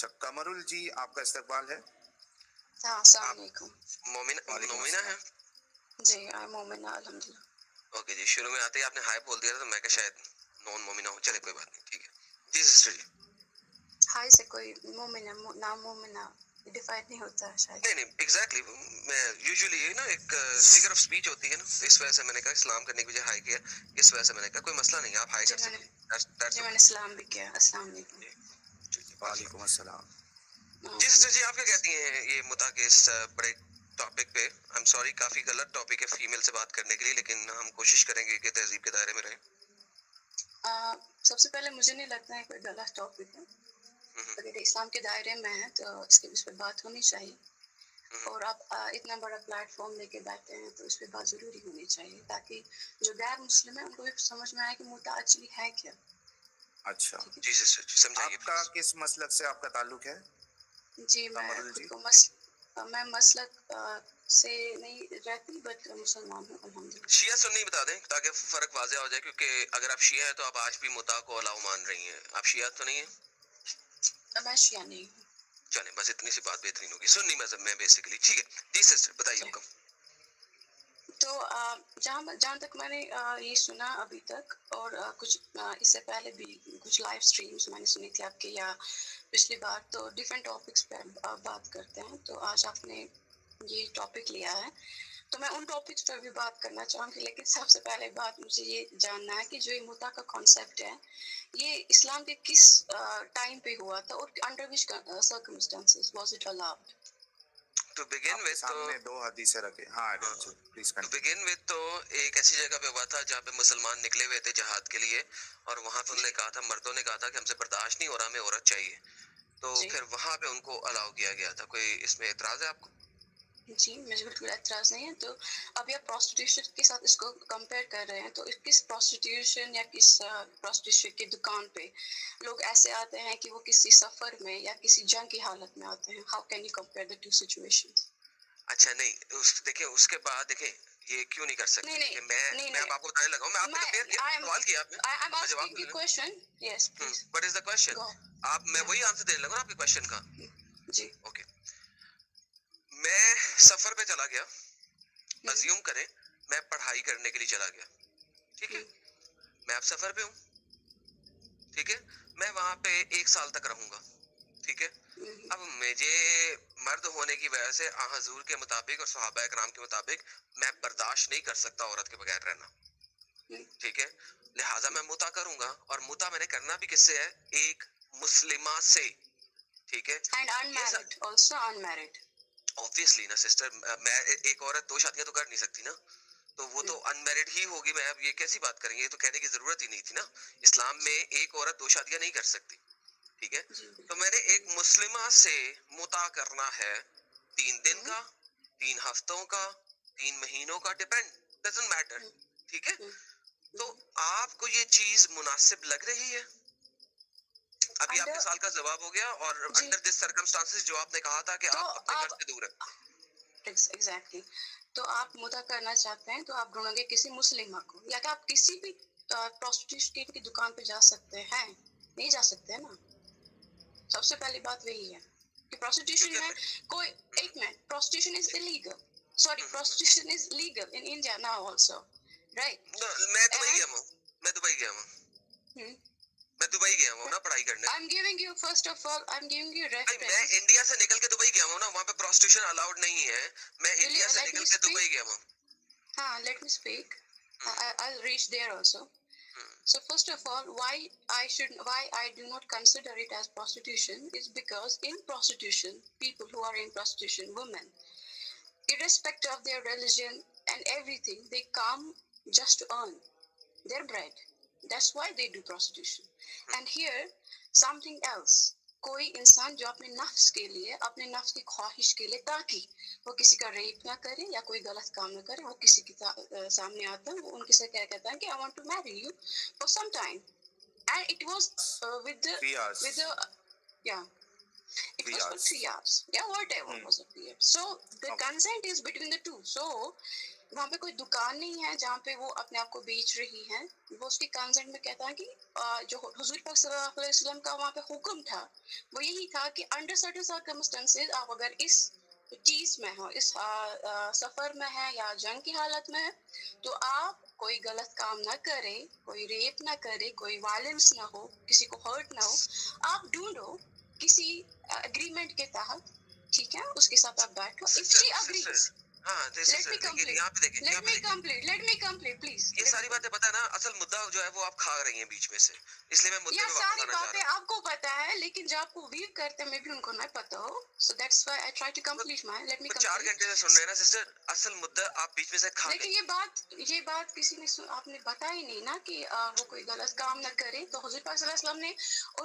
अच्छा, कमरुल जी आपका इस्तकबाल है। हाँ, अस्सलाम आप वालेकुम। वालेकुम मोमिना है? अस्सलाम। जी, आई एम मोमिना अल्हम्दुलिल्लाह। ओके जी, शुरू में आते ही आपने हाय बोल दिया था, तो मैं क्या शायद नॉन मोमिना हो। चले कोई बात नहीं, ठीक है जी सिस्टर जी। हाय से कोई मोमिना नाम मोमिना डिफाइन नहीं होता है शायद। नहीं नहीं एग्जैक्टली मैं यूजुअली ना एक फिगर ऑफ स्पीच होती है ना, तो इस वजह से मैंने कहा सलाम करने की वजह हाय किया। इस वजह से मैंने कहा कोई मसला नहीं, आप हाय जी कर मैंने सकते हैं। दैट्स जी मैंने ओके सलाम भी किया। अस्सलाम वालेकुम। जी जी जी वालेकुम अस्सलाम। जी सिस्टर जी, आप क्या कहती हैं ये मुता के इस बड़े टॉपिक पे? आई एम सॉरी, काफी गलत टॉपिक है फीमेल से बात करने के लिए, लेकिन हम कोशिश करेंगे कि तहजीब के दायरे में रहें। सबसे पहले मुझे नहीं लगता है कोई गलत टॉपिक है। हम्म, अगर इस्लाम के दायरे में है तो इसके इस पर बात होनी चाहिए। हम्म, और आप इतना बड़ा प्लेटफॉर्म लेके बैठे हैं तो इस पर बात ज़रूरी होनी चाहिए, ताकि जो गैर मुस्लिम है उनको भी समझ में आए कि मुद्दा एक्चुअली है क्या। अच्छा, ठीक है जी सिस्टर जी, समझाइए आपका प्लीज। किस मसलक से आपका ताल्लुक है जी। मैं कमरुल खुद जी? को मैं मसलक से नहीं रहती, बट मुसलमान हूँ अल्हम्दुलिल्लाह। शिया सुन्नी बता दें ताकि फर्क वाज़ेह हो जाए, क्योंकि अगर आप शिया हैं तो आप आज भी मुता को अलाउ मान रही हैं। आप शिया तो नहीं है? मैं शिया नहीं हूँ। चलें, बस इतनी सी बात बेहतरीन होगी। सुन्नी मजहब में बेसिकली, ठीक है जी सिस्टर, बताइए जी। हुक्म। तो जहाँ जहाँ तक मैंने ये सुना अभी तक, और कुछ इससे पहले भी कुछ लाइव स्ट्रीम्स मैंने सुनी थी आपके, या पिछली बार, तो डिफरेंट टॉपिक्स पे बात करते हैं। तो आज आपने ये टॉपिक लिया है तो मैं उन टॉपिक्स पर भी बात करना चाहूँगी, लेकिन सबसे पहले बात मुझे ये जानना है कि जो ये मुता का कॉन्सेप्ट है, ये इस्लाम के किस टाइम पे हुआ था और under which circumstances was it allowed. To begin आपके विद तो सामने दो हदीसें रखे। हाँ Adam ji, please to continue. Begin with तो एक ऐसी जगह पे हुआ था जहाँ पे मुसलमान निकले हुए थे जहाद के लिए, और वहां पे उन्होंने कहा था, मर्दों ने कहा था कि हमसे बर्दाश्त नहीं हो रहा, हमें औरत चाहिए। तो जी फिर वहां पे उनको अलाउ किया गया था। कोई इसमें एतराज है आपको? जी, मुझे बिल्कुल एतराज़ नहीं है। तो अभी आप प्रोस्टिट्यूशन के साथ इसको कंपेयर कर रहे हैं, तो किस प्रोस्टिट्यूशन या किस प्रोस्टिट्यूशन की दुकान पे लोग ऐसे आते हैं कि वो किसी सफ़र में या किसी जंग की हालत में आते हैं। How can you compare the two situations. अच्छा नहीं, देखिए उसके बाद देखें, ये क्यों नहीं कर नहीं सकते? नहीं देखिए मैं नहीं मैं अब नहीं आपको बताने लगा हूँ। मैं आपने कंपेयर किया, सवाल किया आपने, आई एम मैं जवाब आस्किंग दे यू रहा क्वेश्चन। यस हूँ। Please what is the question? Go. आप मैं या वही आंसर देने लगा ना आपके क्वेश्चन का। जी। ओके, मैं सफर पे चला गया। हम्म, अज्यूम करें मैं पढ़ाई करने के लिए चला गया, ठीक है? हम्म, मैं अब सफर पे हूँ, ठीक है? मैं वहां पे 1 साल तक रहूंगा, ठीक है? हम्म, अब मुझे मर्द होने की वजह से हजूर के मुताबिक और सहाबा कराम के मुताबिक मैं बर्दाश्त नहीं कर सकता औरत के बगैर रहना, हम्म, ठीक है? लिहाजा मैं मुता करूंगा, और मुता मैंने करना भी किससे है? एक मुस्लिमा से, ठीक है? एंड ये अनमैरिड, आल्सो अनमैरिड। ऑब्वियसली ना सिस्टर, मैं एक औरत दो शादियां तो कर नहीं सकती ना, तो वो तो अनमैरिड ही होगी। मैं अब ये कैसी बात करेंगे? ये तो कहने की जरूरत ही नहीं थी ना। इस्लाम में एक औरत दो शादियां नहीं कर सकती, ठीक है? जी तो बिल्कुल। मैंने एक मुस्लिमा से मुता करना है, 3 दिन हम्म, का, 3 हफ्तों का, 3 महीनों का, डिपेंड, डजंट मैटर, हम्म, ठीक है? हम्म, तो हम्म। आपको ये चीज मुनासिब लग रही है? अभी आपके अंडर सवाल का जवाब हो गया। और जी। अंडर दिस सर्कमस्टांसेस, जो आपने कहा था कि तो आप अपने घर आप से दूर है, एग्जैक्टली तो आप मुता करना चाहते हैं तो आप ढूंढोगे किसी मुस्लिमा को, या कि आप किसी भी प्रोस्टिट्यूशन की दुकान पे जा सकते हैं? नहीं जा सकते हैं ना। सबसे पहली बात वही है कि प्रोस्टिट्यूशन क्योंकि में कोई, एक minute, prostitution is illegal, sorry, hmm, prostitution is legal in India now also, right? मैं दुबई एंड गया हूँ, मैं दुबई गया हूँ, मैं दुबई गया हूँ ना पढ़ाई करने। I am giving you, first of all I am giving you भाई मैं रेफरेंस। इंडिया से निकल के दुबई गया हूँ ना, वहाँ पे प्रोस्टिट्यूशन अलाउड नहीं है। मैं विल इंडिया यू से लेट निकल मी के दुबई स्पीक? गया हूँ। हाँ, let me speak. Hmm, I'll reach there also. Hmm, So first of all, why I do not consider it as prostitution is because in prostitution, people who are in prostitution, women, irrespective of their religion and everything, they come just to earn their bread. That's why they do prostitution. And here, something else. कोई इंसान जो अपने नफ्स के लिए, अपने नफ्स की ख्वाहिश के लिए, ताकि वो किसी का रेप ना करे या कोई गलत काम ना करे, वो किसी के सामने आता है, वो उनके से क्या कहता है कि I want to marry you for some time, and it was with the Riyaz, with the yeah, It 3 was for hours. 3 hours. Yeah, whatever was a period. So the Okay. consent is between the two. So वहाँ पे कोई दुकान नहीं है जहाँ पे वो अपने आप को बेच रही है. वो उसके कंसेंट में कहता है कि जो हुजूर पाक सल्लल्लाहु अलैहि वसल्लम का वहाँ पे हुक्म था वो यही था कि अंडर सर्टेन सर्कमस्टेंसेस आप अगर इस चीज में हो, इस सफर में है या जंग की हालत में है, तो आप कोई गलत काम ना करे, कोई रेप ना करे, कोई वायलेंस ना हो, किसी को हर्ट ना हो. आप ढूंढो किसी एग्रीमेंट के तहत, ठीक है, उसके साथ आप बैठो. इफ शी अग्रीज, हाँ let me complete. यहाँ पे देखें, यहाँ पे देखें. Let me complete, please. ये सारी बातें पता है ना, असल मुद्दा जो है वो आप खा रही हैं बीच में से, इसलिए मैं मुद्दे ये पे वापस सारी आना चाह बातें रहा हूँ. आपको पता है, लेकिन जब आपको वीव करते हैं, मे भी उनको नहीं पता हो. So that's why I try to complete my. Let me तो 4 complete. घंटे से सुन रहे हैं ना सिस्टर, असल मुद्दा आप बीच में से खा लेकिन गई. ये बात किसी ने आपने बताया ही नहीं ना कि वो कोई गलत काम न करे. तो हुजूर पाक सल्लल्लाहु अलैहि वसल्लम ने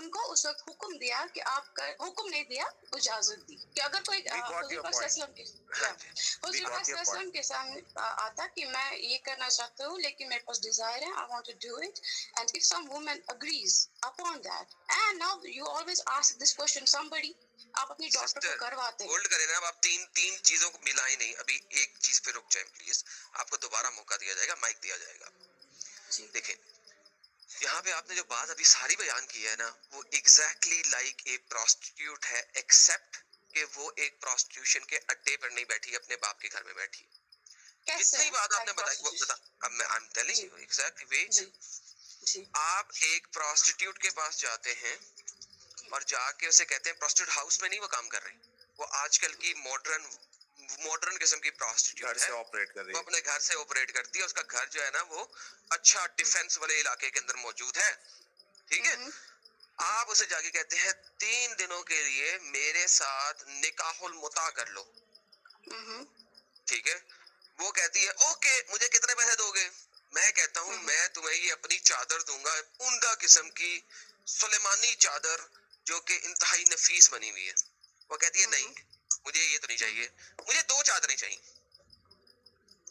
उनको उस वक्त हुक्म दिया कि आप हुक्म नहीं दिया, इजाजत दी कि अगर कोई We got हुजूर your पाक point. सल्लल्लाहु अलैहि वसल्म हाँ जी. के हुजूर got पाक your सल्लल्लाहु अलैहि वसल्लम के सामने आता कि मैं ये करना चाहता हूँ, लेकिन मेरे पास डिजायर है, I want to do it. And if some woman agrees upon that, and now you always ask this question somebody, आप अपनी डॉटर को करवाते हैं. होल्ड करें ना, अब आप तीन चीजों को मिलाएं नहीं, अभी एक चीज पे रुक जाएं प्लीज. आपको दोबारा मौका दिया जाएगा, माइक दिया जाएगा. जी. देखें, यहाँ पे आपने जो बात अभी सारी बयान की है ना, वो एग्जैक्टली लाइक ए प्रोस्टिट्यूट है, एक्सेप्ट कि वो एक प्रोस्टिट्यूशन के अड्डे पर नहीं बैठी, अपने बाप के घर में बैठी. कितनी बात आपने बताई वो बता. अब मैं I am telling you exactly way. जी. आप एक प्रोस्टिट्यूट के पास जाते हैं और जाके उसे कहते हैं, प्रोस्टिट्यूट हाउस में नहीं वो काम कर रहे, वो आजकल की मॉडर्न किस्म की प्रोस्टिट्यूट घर से है, ऑपरेट कर रही वो है. अपने घर से ऑपरेट करती है. उसका घर जो है ना वो अच्छा डिफेंस वाले इलाके के अंदर मौजूद है, ठीक है. आप उसे जाके कहते हैं 3 दिनों के लिए मेरे साथ निकाहुल मुता कर लो, ठीक है. वो कहती है ओके, मुझे कितने पैसे दोगे? मैं कहता हूँ मैं तुम्हें ये अपनी चादर दूंगा, उम्दा किस्म की सुलेमानी चादर जो कि इंतहाई नफीस बनी हुई है. वो कहती है नहीं, मुझे ये तो नहीं चाहिए, मुझे 2 चादरें चाहिए.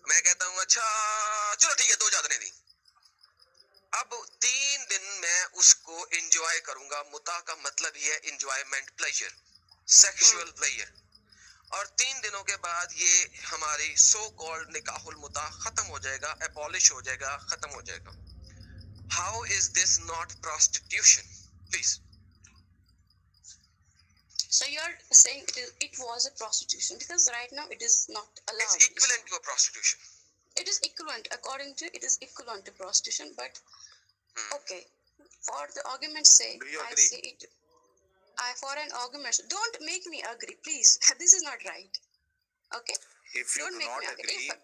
मैं कहता हूँ अच्छा चलो ठीक है, 2 चादरें दी. अब 3 दिन मैं उसको एंजॉय करूंगा. मुता का मतलब ही है एंजॉयमेंट, प्लेजर, सेक्सुअल प्लेजर. और 3 दिनों के बाद ये हमारी सो कॉल्ड निकाहुल मुता खत्म हो जाएगा, एबॉलिश हो जाएगा, खत्म हो जाएगा. How is this not prostitution? Please. So you're saying it was a prostitution, because right now it is not allowed. It's equivalent to a prostitution. It is equivalent, according to it is equivalent to prostitution, but okay, for the argument's sake, Do you I agree? say it. For an argument, don't make me agree, please. This is not right. Okay. If you Don't do make not me agree. agree,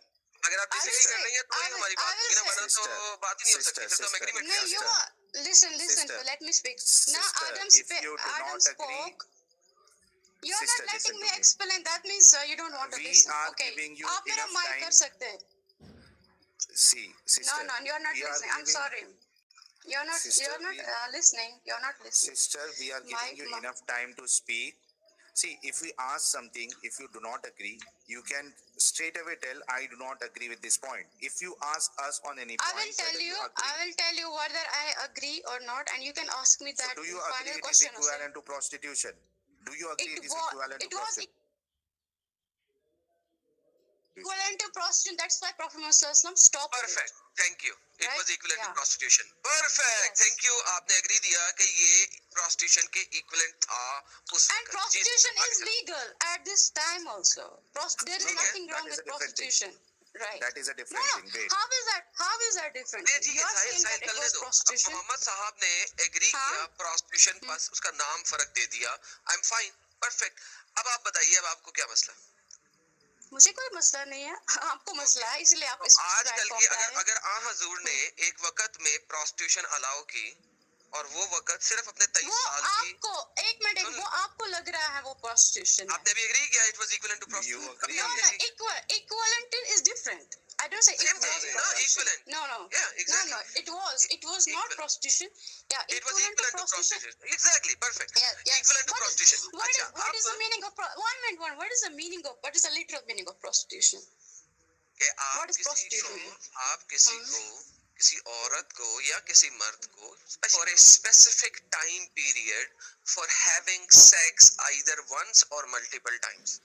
अगर आप I will disagree कर say- रही हैं तो I he will- हमारी I बात will होगी ना, say- वरना तो Sister, बात ही नहीं हो सकती. फिर तो हम sister, एग्रीमेंट No, कर you सकते हैं. are. Listen. Sister, Let me speak. Now sister, Adam if you do Adam not agree, spoke. You're sister, not listen letting to me me. explain. That means you don't want to We listen. are Okay. giving you आप मेरा enough mic time. कर सकते हैं. see, sister, No, you're not we are listening. I'm giving- sorry. You're not. Sister, You're not we- listening. You're not listening. Sister, we are giving you enough time to speak. See, if we ask something, if you do not agree, you can straight away tell, I do not agree with this point. If you ask us on any I point, will tell whether you. agree, I will tell you whether I agree or not, and you can ask me so that do you final agree it is question. also. equivalent to prostitution? Do you agree it is equivalent It to was prostitution? equivalent to prostitution. That's why Prophet Muhammad stopped it. Perfect, thank you. It Right? Was equivalent to Yeah. Prostitution. Perfect, Yes. Thank you. आपने agree दिया कि ये prostitution के equivalent था उस And वक्त. prostitution is legal at this time also. There is No, no, nothing that wrong is with a different thing. prostitution. Right. That is a different No, thing. Wait. How is that? How is that different? नहीं, ठीक है, You're Sahil saying that it करने was दो. अब prostitution. Mohammad साहब ने agree हाँ. किया प्रोस्टिट्यूशन, बस उसका नाम फर्क दे दिया. I am fine, perfect. अब आप बताइए, अब आपको क्या मसला? मुझे कोई मसला नहीं है. आपको मसला है, इसलिए आप इस आजकल की अगर आ हजूर ने एक वक्त में प्रोस्टिट्यूशन अलाउ की, और वो वक्त सिर्फ अपने 23 वो साल की, आपको एक मिनट, वो आपको लग रहा है वो prostitution है. आपने भी एग्री किया it was equivalent to You prostitution. agree? No, equivalent is different. I don't say it Same was thing, no, prostitution. equivalent. No. Yeah, exactly. No, it was not Equivalent. prostitution. Yeah, It was equivalent equivalent to prostitution. Exactly, perfect. Yeah, yes. Equivalent to prostitution. What is अच्छा, the meaning of one minute? What is the meaning of? What is the literal meaning of prostitution? कि What is prostitution? आप किसी को किसी औरत को या किसी मर्द को for a specific time period for having sex either once और multiple times.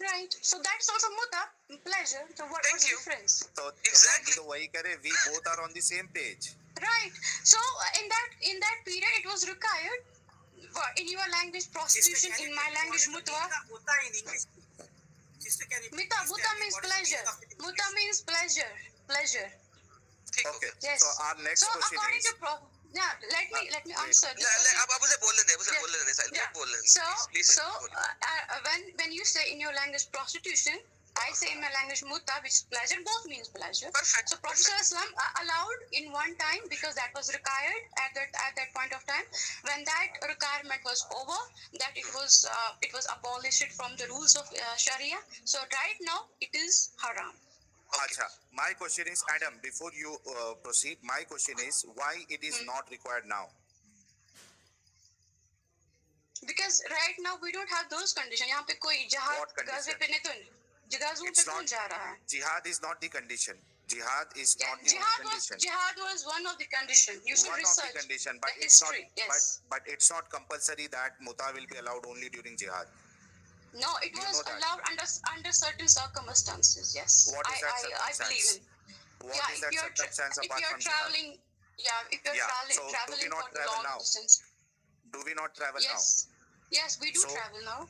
Right. So that's also muta, pleasure. So Thank what's the you. difference? तो Exactly. तो वही करे, we both are on the same page. Right. So in that period, it was required. In your language, prostitution. In my language, mutwa. Muta in English. Sister, can you Muta please tell me means what is the pleasure. meaning of it in Muta English? means pleasure. Pleasure. ठीक हो Okay. गया. Yes. So our next So question according is, to yeah, let me wait. answer. this question. अब उसे बोलने दे, उसे Yeah. बोलने दे, साहिल Yeah. बोलने दे. So Please, so बोलिए. when you say in your language prostitution, I say in my language muta, which is pleasure. Both means pleasure. Perfect. So Prophet Islam allowed in one time because that was required at that point of time. When that requirement was over, that it was abolished from the rules of Sharia. So right now it is haram. Acha, my question is, Adam, before you proceed, my question is, why it is not required now? Because right now we don't have those conditions. यहाँ पे कोई What जहाज condition? गाज़े पे नहीं तो जहाज़ों It's पे कौन not- जा रहा है? Jihad is not the condition. Jihad is Yeah, not the condition. jihad was one of the conditions. You should One of research the condition, the but it's not. history. Yes. But it's not compulsory that muta will be allowed only during jihad. No, it You was know that. allowed under certain circumstances. Yes. What is that I believe circumstance? in. What Yeah, is if that you're circumstance if apart you're from jihad? traveling, if you're Yeah, so do we traveling not for the travel long now? distance. Do we not travel Yes. Yes, we do So, travel now. now?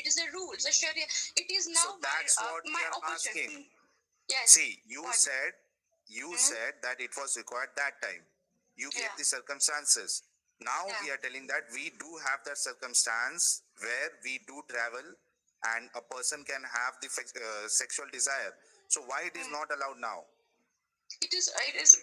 it is a rule, it's a Sharia. It is now So that's what my we are opportunity. asking. Yes. See, you What? said that it was required that time. You gave Yeah. the circumstances. Now Yeah. we are telling that we do have that circumstance where we do travel and a person can have the sexual desire. So why it is not allowed now? It is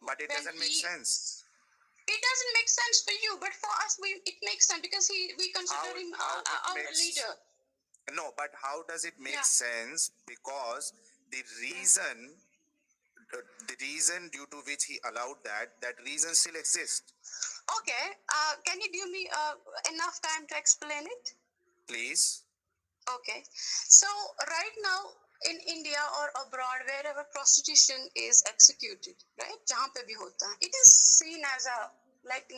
But it when doesn't make sense. It doesn't make sense for you, but for us, it makes sense because we consider him how it our makes- leader. No, but how does it make Yeah. sense? Because the reason due to which he allowed that reason still exists. Okay, can you give me enough time to explain it? Please. Okay, so right now in India or abroad, wherever prostitution is executed, right, जहाँ पे भी होता है, it is seen as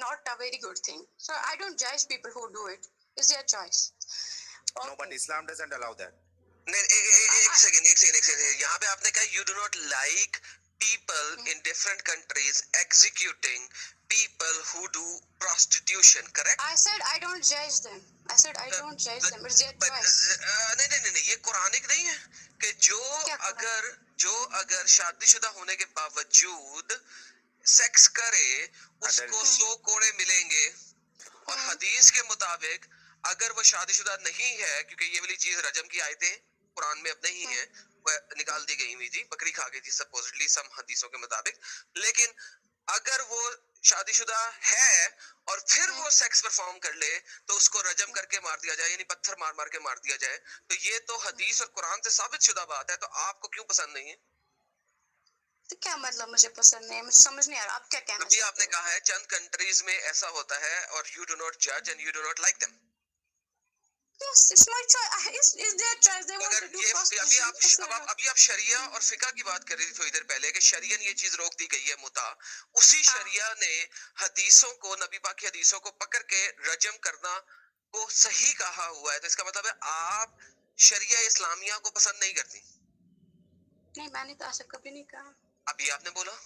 not a very good thing. So I don't judge people who do it. It's their choice. No, but Islam doesn't allow that. नहीं, एक second यहाँ पे आपने कहा you do not like people in different countries executing people who do prostitution, correct? I said I don't judge them. I said I don't judge them. It's their choice. नहीं, ये Quranic नहीं है कि जो अगर शादीशुदा होने के बावजूद सेक्स करे उसको 100 कोड़े मिलेंगे, और हदीस के मुताबिक अगर वो शादीशुदा नहीं है, क्योंकि ये वाली चीज रजम की आयतें कुरान में अब नहीं है, वह निकाल दी गई हुई थी, बकरी खा गई थी सपोजिटली सम हदीसों के मुताबिक, लेकिन अगर वो शादीशुदा है और फिर वो सेक्स परफॉर्म कर ले तो उसको रजम करके मार दिया जाए, यानी पत्थर मार मार के मार दिया जाए, तो ये तो हदीस और कुरान से साबित शुदा बात है, तो आपको क्यों पसंद नहीं है? तो क्या मतलब मुझे पसंद नहीं है, मुझे समझ नहीं आ रहा आप क्या कहना अभी चाहते आपने कहा है चंद कंट्रीज में ऐसा होता है और यू डू नॉट जज and you do not like them. Yes, it's my choice. It's their choice. They want अगर to do ये prostitution. अभी आप शरिया और फिका की बात कर रही थी थोड़ी देर पहले कि शरियन ये चीज रोक दी गई है मुता, उसी शरिया ने हदीसों को, नबी पाक की हदीसों को पकड़ के रजम करना को सही कहा हुआ है, तो इसका मतलब है आप शरिया इस्लामिया को पसंद नहीं करती. नहीं, मैंने तो ऐसा कभी नहीं कहा. अभी आपने बोला,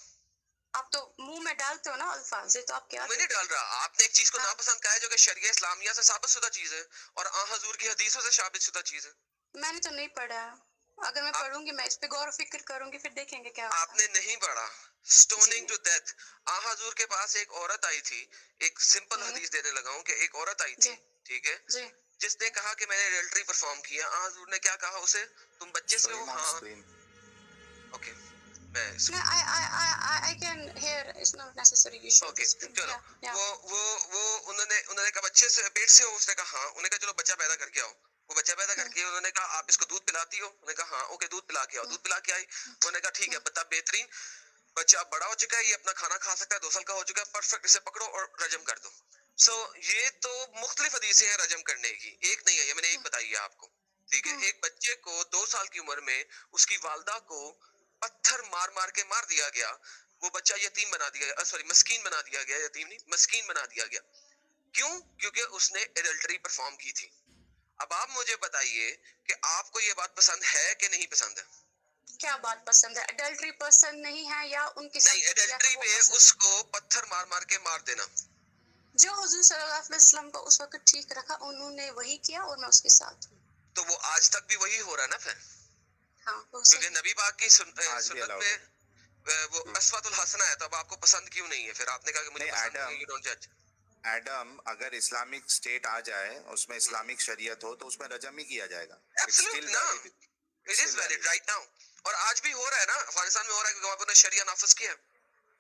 आप तो मुंह में डालते हो ना अल्फाज, ये तो आप क्या मैं नहीं डाल रहा, आपने एक चीज को नापसंद कहा है जो कि शरिया इस्लामिया से साबित शुदा चीज है और आ हजूर की हदीसों से साबित शुदा चीज है. मैंने तो नहीं पढ़ा. अगर मैं पढ़ूंगी, मैं इस पे गौर फिक्र करूंगी, फिर देखेंगे क्या होता है. आपने नहीं पढ़ा. स्टोनिंग टू डेथ, आ हजूर के पास एक औरत आई थी, एक सिंपल हदीस देने लगा हूं कि एक औरत आई थी, ठीक है, जी, जिसने कहा कि मैंने एडल्टरी परफॉर्म किया. आ हजूर ने क्या कहा उसे, तुम बच्चे से हो? हाँ, ओके, मैं no, I can hear. It's not necessary you should. Okay, चलो, Yeah. वो उन्होंने कहा बच्चे से, पेट से हो? उसने कहा हाँ. उन्होंने कहा चलो बच्चा पैदा करके आओ. वो बच्चा पैदा करके उन्होंने कहा आप इसको दूध पिलाती हो? उन्होंने कहा हाँ. ओके, दूध पिला के आओ. दूध पिला के आई. उन्होंने कहा ठीक है, बता बेहतरीन, बच्चा बड़ा हो चुका है, ये अपना खाना खा सकता है, 2 साल का हो चुका है, परफेक्ट, इसे पकड़ो और रजम कर दो. सो ये तो मुख्तलिफ हदीसें हैं रजम करने की, एक नहीं है ये, मैंने एक बताई है आपको, ठीक है, एक बच्चे को 2 साल की उम्र में उसकी वालदा को पत्थर मार मार के मार दिया गया, वो बच्चा यतीम बना दिया गया, सॉरी मस्कीन बना दिया गया, यतीम नहीं मस्कीन बना दिया गया। क्यों? क्योंकि उसने एडल्टरी परफॉर्म की थी। अब आप मुझे बताइए कि आपको ये बात पसंद है कि नहीं पसंद है? क्या बात पसंद है? अडल्ट्री पसंद नहीं है या उनके साथ नहीं, जो किया था एडल्टरी वो में पसंद? उसको पत्थर मार मार के मार देना, जो हुजूर सल्लल्लाहु अलैहि वसल्लम को उस वक्त ठीक रखा उन्होंने वही किया और मैं उसके साथ हूँ। तो वो आज तक भी वही हो रहा है ना फिर, हाँ वो क्योंकि सही। नबी पाक की आज भी सुन्नत अलाउड पे है। वो अस्वतुल हसना है, तो अब आपको पसंद क्यों नहीं है? फिर आपने कहा कि मुझे नहीं, पसंद नहीं है, एडम यू डोंट जज। एडम अगर इस्लामिक स्टेट आ जाए, उसमें इस्लामिक शरीयत हो, तो उसमें रजम ही किया जाएगा। इट्स स्टिल एब्सोल्युटली ना, valid. It is valid right now, और आज भी हो रहा है ना, अफगानिस्तान में हो रहा है, क्योंकि वहां पर शरिया नाफिज किया है।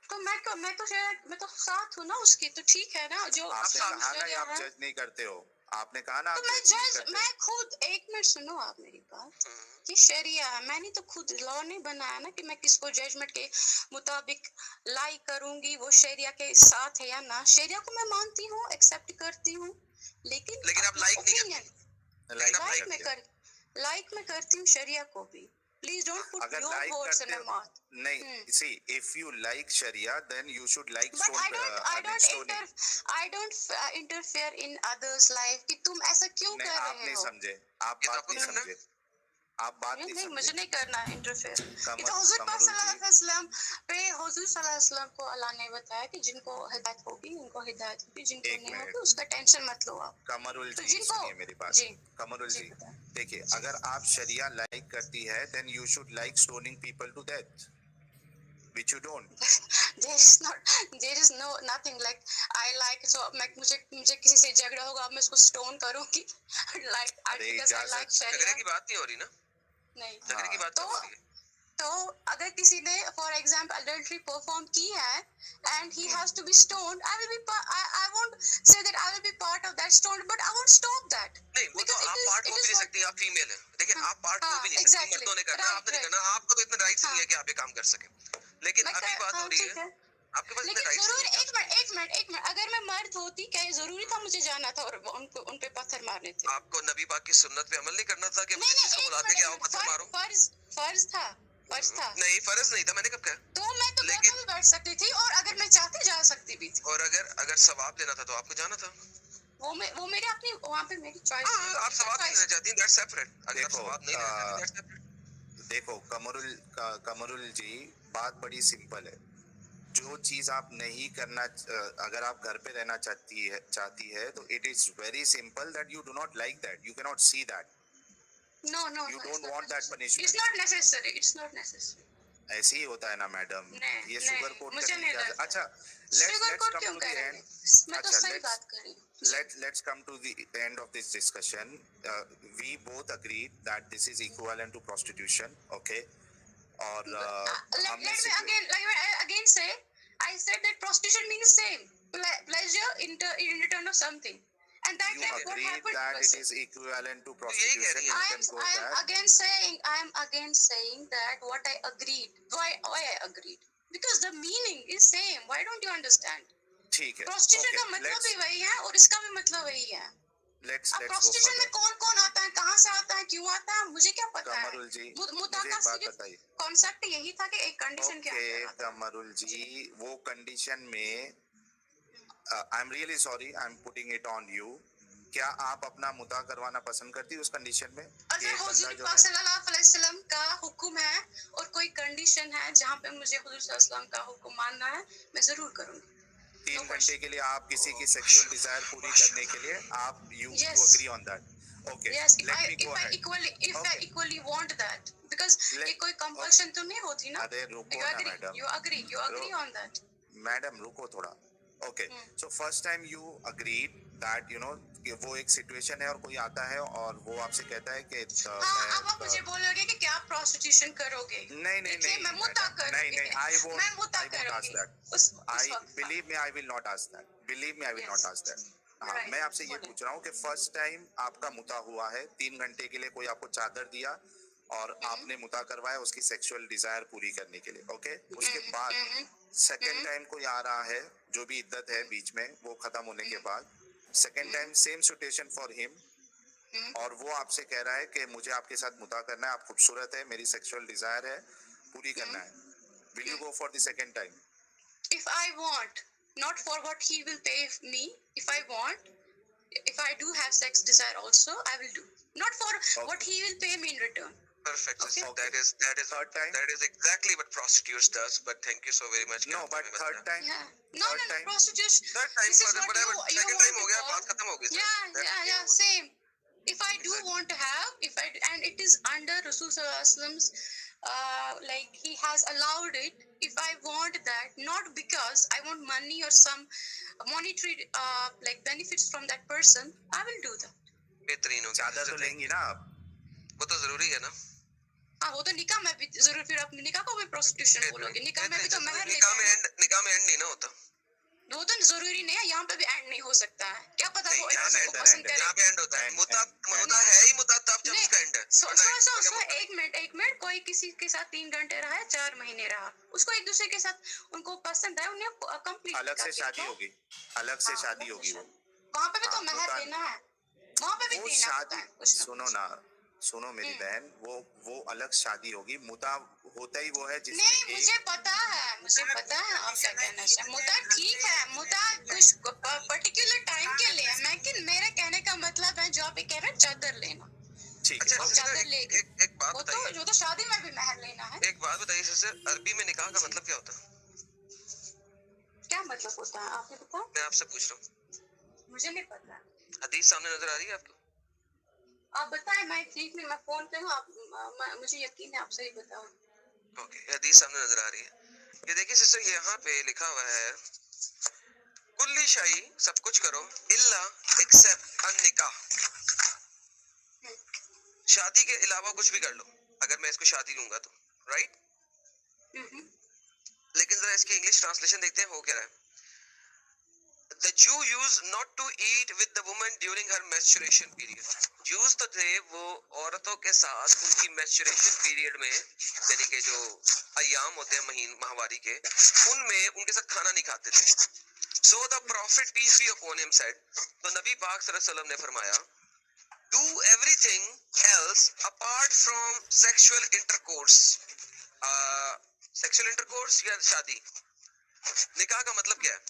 तो मैं तो साथ हूँ ना उसकी, तो ठीक है ना जो आपने साथ कहा ना शरिया आप है। जज नहीं करते हो, आपने कहा ना तो आप मैं जज नहीं जज करते मैं हो। खुद, एक मिनट सुनो आप मेरी बात। ये शरिया है, मैंने तो खुद लॉ नहीं बनाया ना कि मैं किसको जजमेंट के मुताबिक लाई करूंगी, वो शरिया के साथ है या ना। शरिया को मैं मानती हूँ, एक्सेप्ट करती हूँ, लेकिन आप अपना लाइक नहीं ओपिनियन करते, लेकिन आप लाइक लाइक करते हो। लाइक मैं करती हूँ शरिया को भी। प्लीज डोंट पुट अगर योर लाइक वर्ड्स इन करते माय हो, माउथ। नहीं, see if you like sharia then you should like but stoning. I don't interfere in others life कि तुम ऐसा क्यों नहीं, कर आप रहे नहीं हो। समझे, आप ये तो बात आपको नहीं करना है। समझे, आप बात नहीं नहीं, मुझे समझे। नहीं करना है इंटरफेयर। ये तो कमर हुजूर पाक कमरुल सल्लल्लाहु जी, अलैहि वसल्लम पे हुजूर सल्लल्लाहु अलैहि वसल्लम को अल्लाह ने बताया कि जिनको हिदायत होगी उनको हिदायत होगी, जिनको एक नहीं मिनट, होगी उसका टेंशन मत लो आप। कमरुल तो जी जिनको, सुनिए मेरी बात। जी कमरुल जी जी, बताएं। देखिए, जी। अगर आप शरिया लाइक करती है then you should like stoning people to death, which you don't. there is no nothing like I like, so मैं मुझे किसी से झगड़ा होगा मैं उसको स्टोन करूंगी like अरे because I like इजाजत, झगड़े शरिया। की बात नहीं हो रही ना, नहीं। झगड़े की हाँ, बात तो कब हो रही है? तो अगर किसी ने फॉर एग्जाम्पल अडल्ट्री परफॉर्म की है and he has to be stoned, I will be I won't say that I will be part of that stone, but I won't stop that नहीं, वो तो आप पार्ट हो भी नहीं सकती, आप फीमेल हैं। देखिए, आप पार्ट हो भी नहीं सकती, एग्जैक्टली मर्दों ने करना, आपने नहीं करना, आपको तो इतना राइट्स नहीं है कि आप ये काम कर सके। लेकिन अभी बात हो रही ठीक है, है, आपके पास इतने लेकिन राइट्स नहीं जरूर है कि एक मिनट अगर मैं मर्द होती क्या ये जरूरी था मुझे जाना था और उन पे पत्थर मारने थे? आपको नबी पाक की सुन्नत पे अमल नहीं करना था कि नहीं किस चीज को बुलाते कि आओ पत्थर मारो? फर्ज था। नहीं, फर्ज नहीं था, मैंने कब कहा? तो मैं तो घर में भी बैठ सकती थी और अगर मैं चाहती जा सकती भी थी। और अगर सवाब लेना था तो आपको जाना था। वो मेरे अपनी वहाँ पे मेरी चॉइस हाँ, आप सवाब नहीं लेना चाहती, दैट्स सेपरेट। अगर आप देखो, सवाब नहीं लेना चाहती, दैट्स सेपरेट। देखो कमरुल जी, बात बड़ी सिंपल है। जो चीज आप नहीं करना, अगर आप घर पे रहना चाहती है तो it is very simple that you do not like that, you can not see that, No, you don't want that punishment. It's not necessary. It's not necessary. ऐसे ही होता है ना मैडम, ये नहीं, शुगर कोट मुझे करने नहीं की लगता। अच्छा, शुगर let's कोट come क्यों to the करेंगे? end। मैं तो अच्छा, सही बात कर रही हूँ। let's come to the end of this discussion। We both agreed that this is equivalent to prostitution, okay? और Let me again say, I said that prostitution means same pleasure in return of something, and that you time what agreed happened that was it is equivalent to यही कह prostitution, रही you है। can go I that। am again saying that what I agreed. Why I agreed? Because the meaning is same. Why don't you understand? ठीक है, Prostitution का मतलब भी वही है और इसका भी मतलब वही है। let's अब go prostitution में further। कौन आता है, कहाँ से आता है, क्यों आता है, मुझे क्या पता है। कमरुल जी, मुद्दा मुझे का एक बात सिर्फ बताइए। कॉन्सेप्ट यही था कि एक कंडीशन के ओके अंदर आता है। कमरुल जी, वो कंडीशन में I am really sorry, I am putting it on you, क्या आप अपना मुद्दा करवाना पसंद करती उस कंडीशन में? अगर हुजूर पाक सल्लल्लाहु अलैहि वसल्लम का हुक्म है और कोई कंडीशन है जहाँ पे मुझे हुजूर सल्लल्लाहु अलैहि वसल्लम का हुक्म मानना है, मैं जरूर करूंगी। 3 घंटे के लिए आप किसी की सेक्सुअल डिजायर पूरी करने के लिए आप you agree on that? Okay, Yes, let me go ahead. I equally want that because ये कोई कंपल्शन तो नहीं होती ना। अरे रुको ना madam, You agree on that. Madam रुको थोड़ा। Okay, so first time you agreed that you know कि वो एक सिचुएशन है और कोई आता है और वो आपसे कहता है कि हाँ, अब आप मुझे बोलोगे कि क्या आप प्रोस्टिट्यूशन करोगे? नहीं मैं मुद्दा करूंगी। नहीं, I won't ask that। Believe me, I will not ask that। Believe me, I will not ask that। हाँ, मैं आपसे ये पूछ रहा हूँ कि फर्स्ट टाइम आपका मुता हुआ है, 3 घंटे के लिए कोई आपको चादर दिया और आपने मुता करवाया उसकी सेक्सुअल डिजायर पूरी करने के लिए, ओके? उसके बाद सेकेंड टाइम कोई आ रहा है, जो भी इद्दत है बीच में वो खत्म होने के बाद, second time same situation for him, और वो आपसे कह रहा है कि मुझे आपके साथ मुता करना है, आप खूबसूरत है, मेरी सेक्सुअल डिजायर है, पूरी करना है, will you go for the second time? If I want, not for what he will pay me, if I want, if I do have sex desire also, I will do. Not for what he will pay me in return. Perfect. Okay. That is Third time? that is exactly what prostitutes does. But thank you so very much. No, but third time? Yeah. No, Third no, time? prostitution. Third time, This is what whatever. you Second want time to हो गया, call. बात खत्म हो गई. Yeah, same. If I do want to have, and it is under Rasul Sallallahu Alaihi Wasallam's, like he has allowed it. If I want that, not because I want money or some monetary like benefits from that person, I will do that. बेहतरीन हो गया. चादर तो लेंगी ना आप? वो तो जरूरी है ना. हाँ, वो तो निकाह में भी जरूर, फिर आप निकाह को भी प्रोस्टिट्यूशन बोलोगे. निकाह में भी तो महर लेते हैं. निकाह में एंड नहीं ना होता. वो तो जरूरी नहीं है, यहाँ पे भी एंड नहीं हो सकता है. क्या पता वो एक दूसरे को end पसंद करे. यहाँ पे एंड होता है. मुता है ही मुता तब जब उसका एंड है. सो एक मिनट कोई किसी के साथ 3 घंटे रहा है, 4 महीने रहा, उसको एक दूसरे के साथ उनको पसंद है, उन्हें कंप्लीट अलग से शादी होगी, अलग से शादी होगी वो. वहाँ पे भी तो महर देना है, वहाँ पे भी वो देना होता शादी, है कुछ ना. सुनो ना, सुनो मेरी बहन, वो अलग शादी होगी. मुता होता ही वो है जिसमें नहीं, मुझे पता है आप क्या कहना चाहते हैं. मुता ठीक है, मुता कुछ पर्टिकुलर टाइम के लिए है, लेकिन मेरे कहने का मतलब है जो आप कह रहे हैं चादर लेना. ठीक है. और चादर लेगी, एक बात बताइए. वो तो शादी में भी महर लेना है. एक बात बताइए सर, अरबी में निकाह का मतलब क्या होता है? क्या मतलब होता है, आपने बताया? मैं आपसे पूछ रहा हूँ. मुझे नहीं पता. हदीस सामने नजर आ रही है आपको? आप बताएं. मैं ठीक नहीं, मैं फोन पे हूँ. आप मुझे यकीन है आप सही बताओ. ओके, हदीस सामने नजर आ रही है. ये देखिए सिस्टर, यहाँ पे लिखा हुआ है कुल्ली शाही, सब कुछ करो इल्ला एक्सेप्ट अन निकाह. शादी के अलावा कुछ भी कर लो, अगर मैं इसको शादी लूंगा तो, राइट? लेकिन जरा इसकी इंग्लिश ट्रांसलेशन देखते हैं, हो क्या रहा है. The Jew used not to eat with the woman during her menstruation period. Jews तो थे वो औरतों के साथ उनकी menstruation period में, यानी कि जो अय्याम होते हैं माहवारी के, उनमें उनके साथ खाना नहीं खाते थे. So the Prophet peace be upon him said, तो नबी पाक सल्लल्लाहु अलैहि वसल्लम ने फरमाया, do everything else apart from sexual intercourse. Sexual intercourse या शादी. निकाह का मतलब क्या है?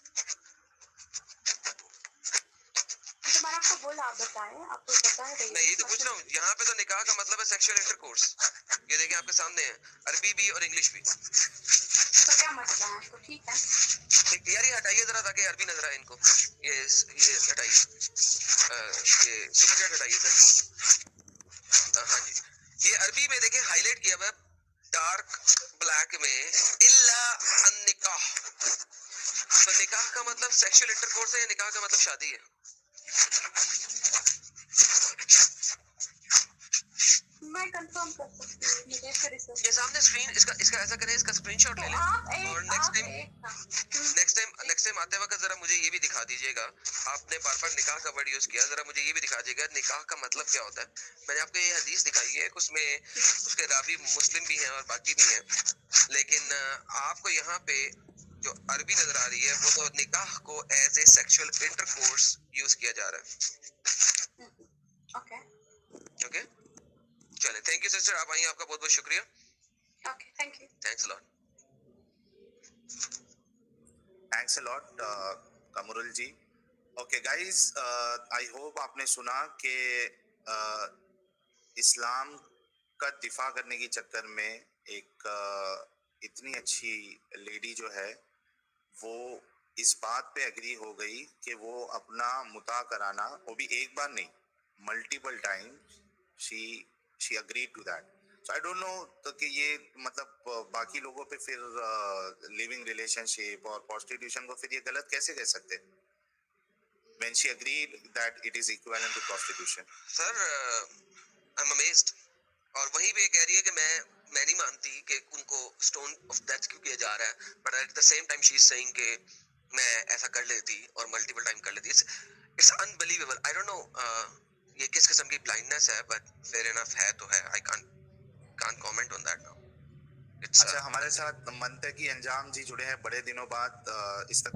तो मैंने आपको बोला, आप बताएं, आपको बता रही. मैं यही तो पूछ रहा हूँ. यहाँ पे तो निकाह का मतलब है सेक्सुअल इंटरकोर्स. ये देखिए आपके सामने है, अरबी भी और इंग्लिश भी. तो क्या मसला है? तो ठीक है यार, ये हटाइए जरा ताकि अरबी नजर आए इनको. ये हटाइए, ये सुपरचैट हटाइए सर. हाँ जी, ये अरबी में देखिए हाईलाइट किया हुआ है डार्क ब्लैक में, इल्ला अन निकाह. तो निकाह का मतलब सेक्सुअल इंटरकोर्स है या निकाह का मतलब शादी है? मैं कंफर्म कर सकती हूँ. मुझे फिर ये सामने स्क्रीन, इसका ऐसा करें, इसका स्क्रीनशॉट ले लें और नेक्स्ट टाइम आते वक्त जरा मुझे ये भी दिखा दीजिएगा. आपने बार निकाह का वर्ड यूज किया, जरा मुझे ये भी दिखा दीजिएगा निकाह का मतलब क्या होता है. मैंने आपको ये हदीस दिखाई है, उसमें उसके रावी मुस्लिम भी हैं और बाकी भी हैं, लेकिन आपको यहाँ पे जो अरबी नजर आ रही है वो तो निकाह को as a sexual intercourse use किया जा रहा है. ओके, चलें. थैंक यू सिस्टर, आप आई, आपका बहुत बहुत शुक्रिया. Okay, thank you. Thanks a lot. Thanks a lot Qamrul ji. Okay guys, I hope आपने सुना कि इस्लाम का दिफा करने के चक्कर में एक इतनी अच्छी लेडी जो है वो इस बात पे एग्री हो गई कि वो अपना मुता कराना, वो भी एक बार नहीं, multiple time she agree to that. So I don't know तो कि ये मतलब बाकी लोगों पे फिर लिविंग रिलेशनशिप और प्रोस्टिट्यूशन को फिर ये गलत कैसे कह सकते when she agreed that it is equivalent to prostitution. Sir, I'm amazed. और वहीं पे कह रही है कि मैं नहीं मानती कि उनको स्टोन ऑफ डेथ क्यों किया जा रहा है, but at the same time she is saying कि मैं ऐसा कर लेती और मल्टीपल टाइम कर लेती. It's unbelievable. I don't no ये किस किस्म की ब्लाइंडनेस है, बट फेयर इनफ है तो है. I can't comment on that now. अच्छा, हमारे साथ मंतकी अंजाम जी जुड़े हैं बड़े दिनों बाद. इस तक